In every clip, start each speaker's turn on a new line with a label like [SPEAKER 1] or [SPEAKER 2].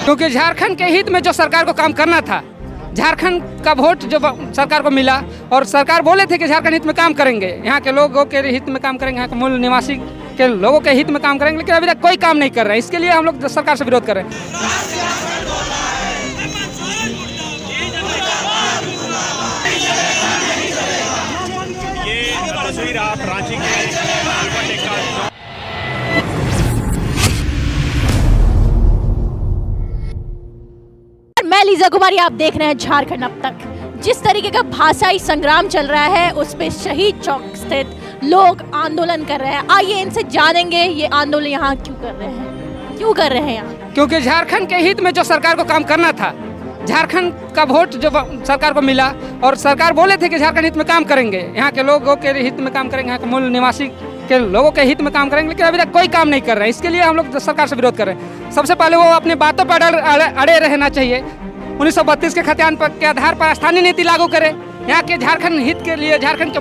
[SPEAKER 1] क्योंकि झारखंड के हित में जो सरकार को काम करना था, झारखंड का वोट जो सरकार को मिला और सरकार बोले थे कि झारखंड हित में काम करेंगे, यहाँ के लोगों के हित में काम करेंगे, यहाँ के मूल निवासी के लोगों के हित में काम करेंगे, लेकिन अभी तक कोई काम नहीं कर रहे हैं। इसके लिए हम लोग सरकार से विरोध कर रहे हैं।
[SPEAKER 2] आप रांची के
[SPEAKER 3] मैं लीजा कुमारी, आप देख रहे हैं झारखंड अब तक। जिस तरीके का भाषाई संग्राम चल रहा है उस पे शहीद चौक स्थित लोग आंदोलन कर रहे हैं। आइए इनसे जानेंगे ये आंदोलन यहाँ क्यों कर रहे हैं यहाँ।
[SPEAKER 1] क्योंकि झारखंड के हित में जो सरकार को काम करना था, झारखंड का वोट जो सरकार को मिला और सरकार बोले थे कि झारखंड हित में काम करेंगे, यहाँ के लोगों के हित में काम करेंगे, यहाँ के मूल निवासी के लोगों के हित में काम करेंगे, लेकिन अभी तक कोई काम नहीं कर रहे हैं। इसके लिए हम लोग सरकार से विरोध कर रहे हैं। सबसे पहले वो अपनी बातों पर अड़े रहना चाहिए। 1932 के खतियान के आधार पर स्थानीय नीति लागू करें। यहाँ के झारखंड हित के लिए, झारखंड के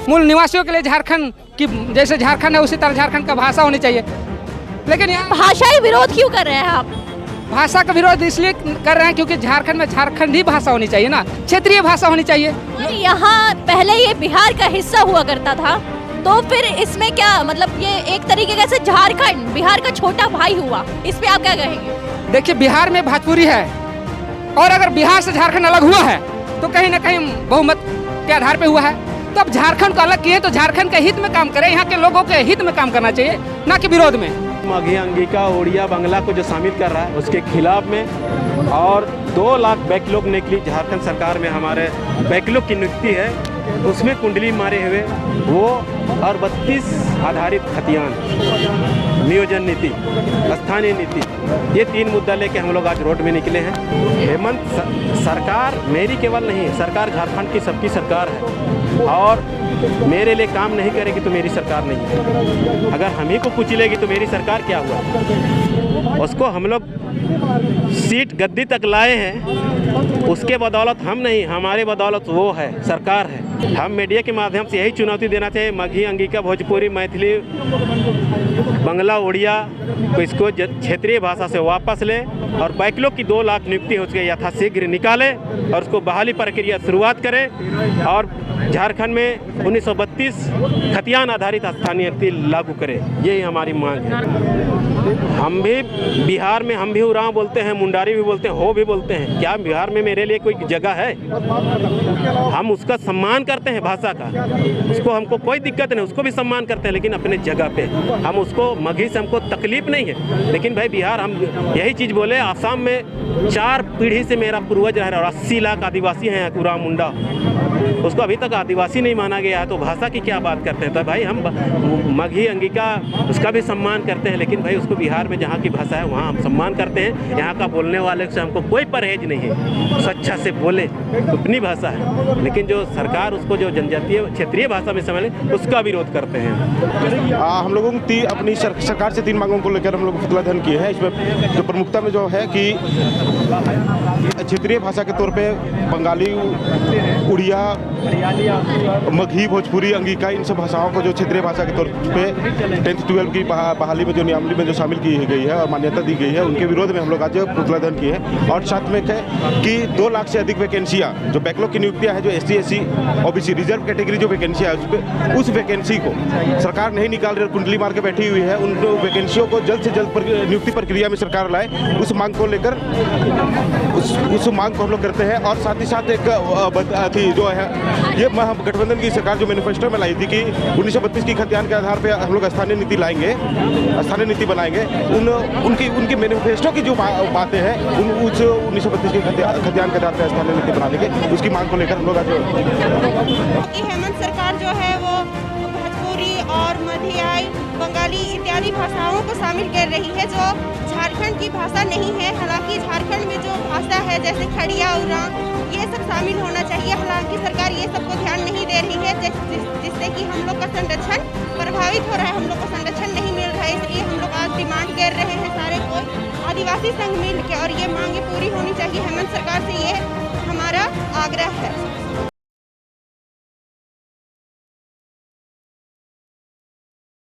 [SPEAKER 1] मूल निवासियों के लिए झारखंड की जैसे झारखंड है उसी तरह झारखंड का भाषा होनी चाहिए। लेकिन यहाँ
[SPEAKER 3] भाषाई विरोध क्यों कर रहे हैं आप?
[SPEAKER 1] भाषा का विरोध इसलिए कर रहे हैं क्योंकि झारखंड में झारखंडी भाषा होनी चाहिए ना, क्षेत्रीय भाषा होनी चाहिए।
[SPEAKER 3] यहाँ पहले ये बिहार का हिस्सा हुआ करता था, तो फिर इसमें क्या मतलब ये एक तरीके से झारखंड बिहार का छोटा भाई हुआ, इस पे आप क्या कहेंगे?
[SPEAKER 1] देखिए, बिहार में भोजपुरी है और अगर बिहार से झारखंड अलग हुआ है तो कहीं ना कहीं बहुमत के आधार पे हुआ है। तो अब झारखंड को अलग किए तो झारखंड के हित में काम करें, यहाँ के लोगों के हित में काम करना चाहिए, ना कि विरोध में।
[SPEAKER 2] मगही अंगिका उड़िया बंगला को जो शामिल कर रहा है उसके खिलाफ में, और 2 लाख बैकलॉग निकली झारखंड सरकार में हमारे बैकलॉग की नियुक्ति है, उसमें कुंडली मारे हुए वो और 32 आधारित खतियान, नियोजन नीति, स्थानीय नीति, ये 3 मुद्दा लेके हम लोग आज रोड में निकले हैं। हेमंत सरकार मेरी केवल नहीं, सरकार झारखंड की सबकी सरकार है और मेरे लिए काम नहीं करेगी तो मेरी सरकार नहीं है। अगर हम ही को कुचलेगी तो मेरी सरकार क्या हुआ? उसको हम लोग सीट गद्दी तक लाए हैं, उसके बदौलत हम नहीं, हमारे बदौलत वो है, सरकार है। हम मीडिया के माध्यम से यही चुनौती देना चाहिए, मगही अंगिका भोजपुरी मैथिली बंगला उड़िया को इसको क्षेत्रीय भाषा से वापस ले और बैकलॉग की 2 लाख नियुक्ति हो चुकी यथाशीघ्र निकाले और उसको बहाली प्रक्रिया शुरुआत करें और झारखंड में 1932 खतियान आधारित स्थानीय नीति लागू करें। यही हमारी मांग है। हम भी बिहार में हम भी उरांव बोलते हैं, मुंडारी भी बोलते हैं, हो भी बोलते हैं। क्या बिहार में मेरे लिए कोई जगह है? हम उसका सम्मान करते हैं, भाषा का, उसको हमको कोई दिक्कत नहीं, उसको भी सम्मान करते हैं, लेकिन अपने जगह पे हम उसको मगही से हमको तकलीफ नहीं है। लेकिन भाई बिहार, हम यही चीज़ बोले, आसाम में 4 पीढ़ी से मेरा पूर्वज रह रहा है और 80 लाख आदिवासी हैं, उरांव मुंडा, उसको अभी तक आदिवासी नहीं माना गया है, तो भाषा की क्या बात करते हैं? तो भाई हम मगही अंगिका उसका भी सम्मान करते हैं, लेकिन भाई उसको बिहार में जहाँ की भाषा है वहाँ हम सम्मान करते हैं। यहाँ का बोलने वाले से हमको कोई परहेज नहीं है, सच्चा से बोले, अपनी भाषा है, लेकिन जो सरकार उसको जो जनजातीय क्षेत्रीय भाषा में समझ उसका विरोध करते हैं।
[SPEAKER 4] हम लोगों की अपनी सरकार से 3 मांगों को लेकर हम लोग फतवा धन किए हैं। इसमें जो प्रमुखता में जो है कि क्षेत्रीय भाषा के तौर पे बंगाली, उड़िया, मगही, भोजपुरी, अंगिका, इन सब भाषाओं को जो क्षेत्रीय भाषा के तौर पे 10th 12 की बहाली में जो नियमावली में जो शामिल की गई है और मान्यता दी गई है, उनके विरोध में हम लोग आज पुतला दहन किए हैं। और साथ में कि 2 लाख से अधिक वैकेंसियाँ जो बैकलॉग की नियुक्तियाँ हैं, जो SC SC OBC reserve category जो वैकेंसियाँ है, उस वैकेंसी को सरकार नहीं निकाल रही, कुंडली मार के बैठी हुई है। उन वैकेंसियों को जल्द से जल्द नियुक्ति प्रक्रिया में सरकार लाए, उस मांग को लेकर उस मांग को हम लोग करते हैं। और साथ ही साथ एक जो है ये गठबंधन की सरकार जो मैनिफेस्टो में लाई थी कि 1932 की खतियान के आधार पे हम लोग स्थानीय नीति लाएंगे, स्थानीय नीति बनाएंगे, उनकी मैनिफेस्टो की जो बातें हैं उस 1932 की खतियान के आधार पे स्थानीय नीति बनाने के उसकी मांग को लेकर हम लोग आज
[SPEAKER 5] हेमंत सरकार जो है वो भोजपुरी और मधियाई, बंगाली इत्यादि भाषाओं को शामिल कर रही है जो झारखंड की भाषा नहीं है। हालांकि झारखंड में जो भाषा है जैसे खड़िया, उरांव, ये सब शामिल होना चाहिए। हालांकि सरकार ये सबको ध्यान नहीं दे रही है, जिससे कि हम लोग का संरक्षण प्रभावित हो रहा है, हम लोग को संरक्षण नहीं मिल रहा है। इसलिए हम लोग आज डिमांड कर रहे हैं सारे कोई आदिवासी संघ मिल के, और ये मांगे पूरी होनी चाहिए। हेमंत सरकार से ये हमारा आग्रह है।